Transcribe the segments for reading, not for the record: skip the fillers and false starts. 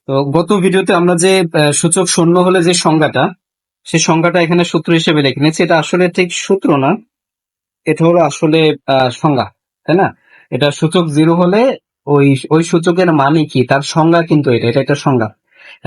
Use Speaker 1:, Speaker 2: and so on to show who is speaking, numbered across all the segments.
Speaker 1: তো গত ভিডিওতে আমরা যে সূচক শূন্য হলে যে সংজ্ঞাটা, সেই সংজ্ঞাটা এখানে সূত্র হিসেবে লিখে নিয়েছি। এটা আসলে ঠিক সূত্র না, এটা হলো আসলে সংজ্ঞা, তাই না? এটা সূচক জিরো হলে ওই ওই সূচকের মানে কি তার সংজ্ঞা, কিন্তু এটা এটা একটা সংজ্ঞা।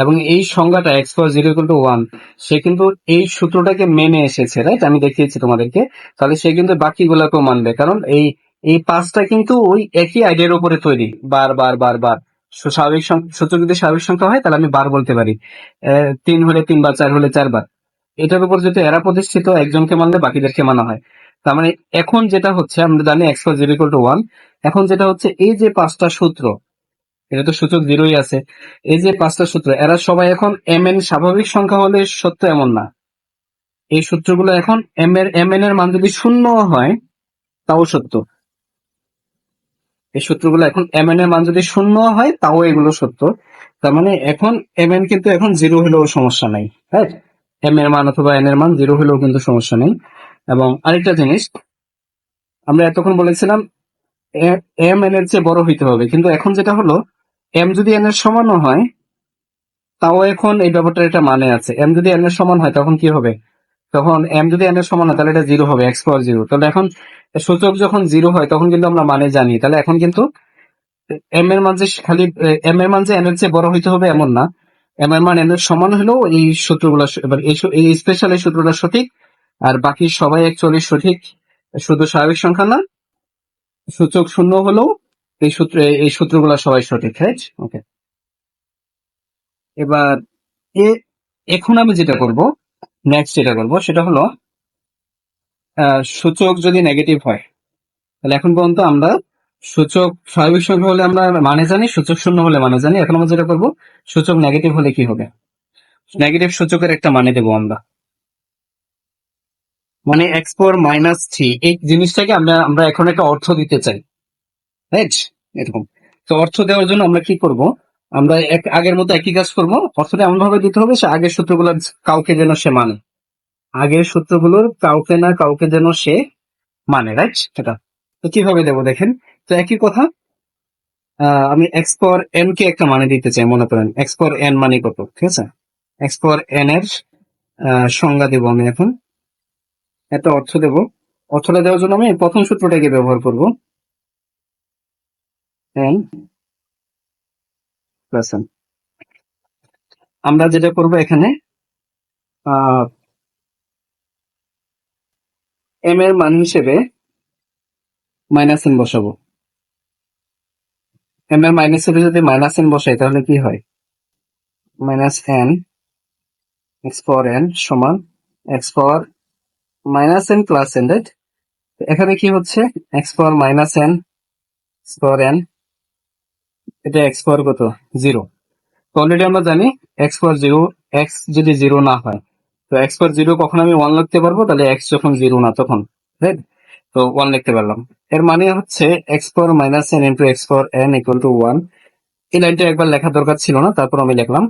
Speaker 1: এবং এই সংজ্ঞাটা x for zero equal to one, সে কিন্তু এই সূত্রটাকে মেনে এসেছে, রাইট? আমি দেখিয়েছি তোমাদেরকে। তাহলে সে কিন্তু বাকিগুলোকেও মানবে, কারণ এই এই পাঁচটা কিন্তু ওই একই আইডিয়ার উপরে তৈরি। বার বার বার বার স্বাভাবিক সূচক যদি স্বাভাবিক সংখ্যা হয় তাহলে আমি বার বলতে পারি। তিন হলে তিনবার, চার হলে চারবার। এটার উপর যদি এরা প্রতিষ্ঠিত, একজনকে মানলে বাকিদেরকে মানা হয়। তার মানে এখন যেটা হচ্ছে, আমরা জানি x for zero equal to one. এখন যেটা হচ্ছে, এই যে পাঁচটা সূত্র, এটা তো সূচক জিরোই আছে। এই যে পাঁচটা সূত্র, এরা সবাই এখন এম এন স্বাভাবিক সংখ্যা হলে সত্য এমন না। এই সূত্রগুলো এখন এম এন এর মান যদি শূন্য হয় তাও সত্য। এই সূত্রগুলো এখন এম এন এর মান যদি শূন্য হয় তাও এগুলো সত্য। তার মানে এখন এম এন কিন্তু এখন জিরো হলেও সমস্যা নাই, রাইট? এম এর মান অথবা এন এর মান জিরো হলেও কিন্তু সমস্যা নেই। এবং আরেকটা জিনিস, আমরা এতক্ষণ বলেছিলাম এম এন এর চেয়ে বড় হইতে হবে, কিন্তু এখন যেটা হলো, এম যদি এন এর সমানও হয় তাও এখন এই ব্যাপারটার একটা মানে আছে। এম যদি এন এর সমান হয় তখন কি হবে? তখন এম যদি এন এর সমান হয় তাহলে এটা জিরো হবে, এক্স পাওয়ার জিরো। তাহলে এখন সূচক যখন জিরো হয় তখন কিন্তু আমরা মানে জানি। তাহলে এখন কিন্তু এম এর মান যে খালি এম এর মান যে এন এর চেয়ে বড় হইতে হবে এমন না। এম এর মান এন এর সমান হলেও এই সূত্রগুলো এবার এই স্পেশাল এই সূত্রটা সঠিক, আর বাকি সবাই অ্যাকচুয়ালি সঠিক। শুধু স্বাভাবিক সংখ্যা না, সূচক শূন্য হলেও এই সূত্রগুলো সবাই সঠিক, রাইট? ওকে। এবার এ এখন আমি যেটা করব, নেক্সট যেটা করব সেটা হলো, সূচক যদি নেগেটিভ হয়, তাহলে এখন পর্যন্ত আমরা সূচক স্বাভাবিক সংখ্যা হলে আমরা মানে জানি, সূচক শূন্য হলে মানে জানি। এখন আমরা যেটা করব, সূচক নেগেটিভ হলে কি হবে, নেগেটিভ সূচকের একটা মানে দেবো আমরা। মানে এক্স পাওয়ার মাইনাস থ্রি, এই জিনিসটাকে আমরা আমরা এখন একটা অর্থ দিতে চাই, রাইট? এরকম। তো অর্থ দেওয়ার জন্য আমরা কি করব, আমরা আগের মতো একই কাজ করব। অর্থটা এমন ভাবে দিতে হবে সে আগের সূত্রগুলোর কাউকে যেন সে মানে, আগের সূত্রগুলোর কাউকে না কাউকে যেন সে মানে, রাইট? সেটা তো কিভাবে দেবো দেখেন। তো একই কথা, আমি এক্স পাওয়ার এন কে একটা মানে দিতে চাই। মনে করেন এক্স পাওয়ার এন মানে কত, ঠিক আছে? এক্স পাওয়ার এন এর সংজ্ঞা দেবো আমি এখন, একটা অর্থ দেব। অর্থটা দেওয়ার জন্য আমি প্রথম সূত্রটাকে ব্যবহার করব, এন প্লাস এন। আমরা যেটা করব এখানে, এম এর মান হিসেবে মাইনাস এন বসাবো। এম এর মাইনাস হিসেবে যদি মাইনাস এন বসাই তাহলে কি হয়, minus n x power n সমান x power minus n plus n, right? এখানে কি হচ্ছে, x power minus n x power n, এটা এক্স পাওয়ার কত, জিরো। তো অলরেডি আমরা জানি এক্স পাওয়ার জিরো, এক্স যদি জিরো না হয়, তো এক্স পাওয়ার জিরো কখন আমি ওয়ান লিখতে পারবো, তাহলে এক্স যখন জিরো না তখন, রাইট? তো ওয়ান লিখতে পারলাম। এর মানে হচ্ছে x power minus N into x power N equal to one. এই লাইনটা একবার লেখার দরকার ছিল না, তারপর আমি লিখলাম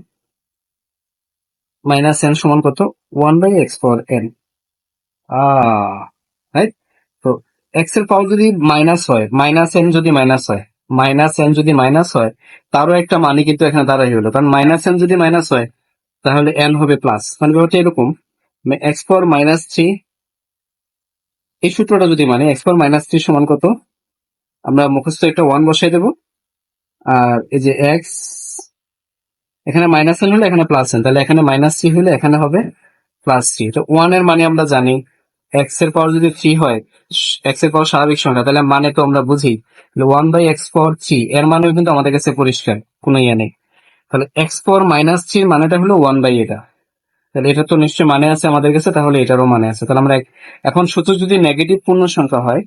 Speaker 1: মাইনাস এন সমান কত, one by x power n, right? তো এক্স এর পাওয়ার যদি মাইনাস হয়, মাইনাস এন যদি মাইনাস হয়, মাইনাস এন যদি মাইনাস হয়, তারও একটা মানে কিন্তু এখানে দাঁড়াই হলো, কারণ মাইনাস এন যদি মাইনাস হয় তাহলে এন হবে প্লাস। মানে ব্যাপারটা এরকম, এক্স পাওয়ার মাইনাস থ্রি, এই সূত্রটা যদি মানে এক্স পাওয়ার মাইনাস থ্রি সমান কত, আমরা মুখস্থ একটা ওয়ান বসাই দেবো। আর এই যে এক্স, এখানে মাইনাস এন হলে এখানে প্লাস এন, তাহলে এখানে মাইনাস থ্রি হলে এখানে হবে প্লাস থ্রি। তো ওয়ান এর মানে আমরা জানি, এক্স এর পাওয়ার যদি থ্রি হয়, এক্স এর পাওয়ার স্বাভাবিক সংখ্যা, তাহলে মানে তো আমরা বুঝি one by x power three, এর মানেও কিন্তু আমাদের কাছে পরিষ্কার, কোনো ইয়ে নেই। তাহলে এক্স পাওয়ার মাইনাস থ্রির মানেটা হলো ওয়ান বাই এটা, তাহলে এটা তো নিশ্চয়ই মানে আছে আমাদের কাছে, তাহলে এটারও মানে আছে। তাহলে আমরা এখন সূচক যদি নেগেটিভ পূর্ণ সংখ্যা হয়,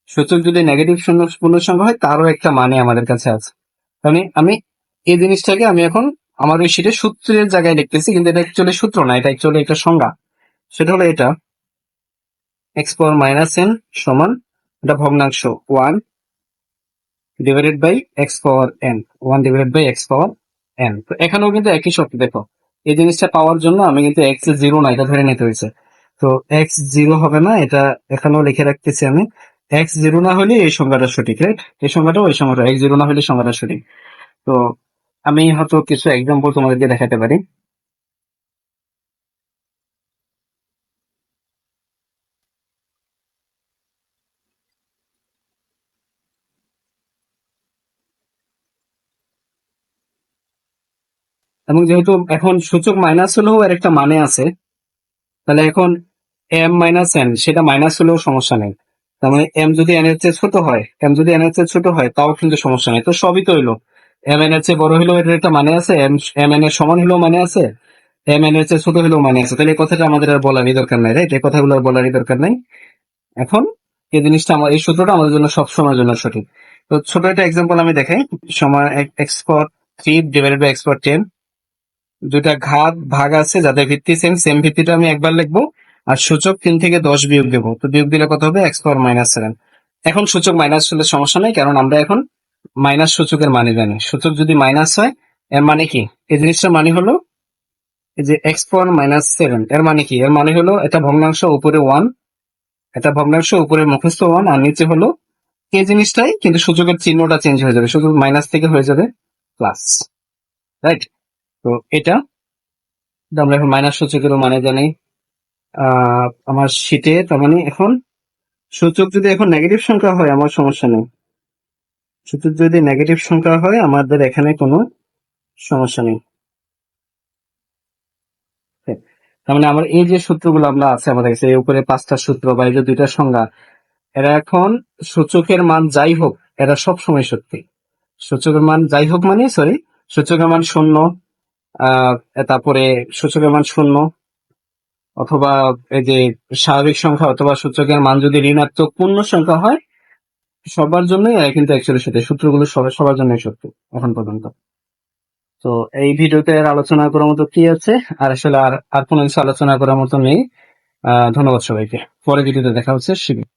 Speaker 1: সূচক যদি নেগেটিভ পূর্ণ সংখ্যা হয় তারও একটা মানে আমাদের কাছে আছে। মানে আমি এই জিনিসটাকে আমি এখন আমার ওই শীটে সূত্রের জায়গায় লিখতেছি, কিন্তু এটা অ্যাকচুয়ালি সূত্র না, এটা অ্যাকচুয়ালি একটা সংজ্ঞা। সেটা হলো এটা, এক্স পাওয়ার মাইনাস এন সমান, এটা ভগ্নাংশ, one divided by x power n, one divided by x power n. তো এখানেও কিন্তু একই শর্ত। দেখো, এই জিনিসটা পাওয়ার জন্য আমি কিন্তু এক্স জিরো না এটা ধরে নিতে হয়েছে। তো এক্স জিরো হবে না, এটা এখানেও লিখে রাখতেছি আমি। এক্স জিরো না হলে এই সংখ্যাটা সঠিক, রাইট? এই সংখ্যাটা ওই সংখ্যাটা এক্স জিরো না হলে সংখ্যাটা সঠিক। তো আমি হয়তো কিছু এক্সাম্পল তোমাদেরকে দেখাতে পারি। এবং যেহেতু এখন সূচক মাইনাস হলেও এর একটা মানে আছে, তাহলে এখন এম মাইনাস এন সেটা মাইনাস হলেও সমস্যা নেই। তার মানে এম যদি এন এর চেয়ে ছোট হয়, এম যদি এন এর চেয়ে ছোট হয় তাও কিন্তু সমস্যা নেই। তো সবই তো হইলো, এম এন এর চেয়ে বড় হলেও এটার একটা মানে আছে, এম এম এন এর সমান হলেও মানে আছে, এম এন এর চেয়ে ছোট হলেও মানে আছে। তাহলে এই কথাটা আমাদের আর বলারই দরকার নাই, রাইট? এই কথাগুলো আর বলারই দরকার নাই। এখন এই জিনিসটা আমার, এই সূত্রটা আমাদের জন্য সব সময়ের জন্য সঠিক। তো ছোট একটা এক্সাম্পল আমি দেখাই। সময় x power 3 divided by x power 10, দুইটা ঘাত ভাগ আছে যাদের ভিত্তি সেম, সেম ভিত্তিটা আমি একবার লিখবো, আর সূচক 3 থেকে 10 বিয়োগ দেবো। তো বিয়োগ দিলে কত হবে? X power minus 7। এখন সূচক মাইনাস হলে সমস্যা নেই, কারণ আমরা এখন মাইনাস সূচকের মানে জানি। সূচক যদি মাইনাস হয় এর মানে কি? এই জিনিসটার মানে হলো এই যে এক্স পাওয়ার মাইনাস 7, এর মানে কি? এর মানে হলো এটা ভগ্নাংশ, উপরে 1, এটা ভগ্নাংশ, উপরে মুখস্থ 1 আর নিচে হলো এই জিনিসটাই, কিন্তু সূচকের চিহ্নটা চেঞ্জ হয়ে যাবে, শুধু মাইনাস থেকে হয়ে যাবে প্লাস, রাইট? তো এটা আমরা এখন মাইনাস সূচকেরও মানে জানি আমার শীটে। তার মানে এখন সূচক যদি এখন নেগেটিভ সংখ্যা হয় আমার সমস্যা নেই, সূচক যদি নেগেটিভ সংখ্যা হয় আমাদের এখানে কোনো সমস্যা নেই। তার মানে আমার এই যে সূত্রগুলো আমরা আছে আমাদের কাছে, এই উপরে 5টা সূত্র বা এই যে 2টা সংজ্ঞা, এরা এখন সূচকের মান যাই হোক এরা সব সময় সত্যি। সূচকের মান যাই হোক মানে, সরি, সূচকের মান 0, তারপরে সূচকের মান 0 অথবা এই যে স্বাভাবিক সংখ্যা, অথবা সূচকের মান যদি ঋণাত্মক পূর্ণ সংখ্যা হয়, সবার জন্যই এরা কিন্তু অ্যাকচুয়ালি সত্যি। সূত্রগুলো সবার জন্যই সত্যি এখন পর্যন্ত। তো এই ভিডিওতে আর আলোচনা করার মতো কি আছে? আর আসলে আর কোনো কিছু আলোচনা করার মতো নেই। ধন্যবাদ সবাইকে। পরের ভিডিওতে দেখা হচ্ছে শীঘ্রই।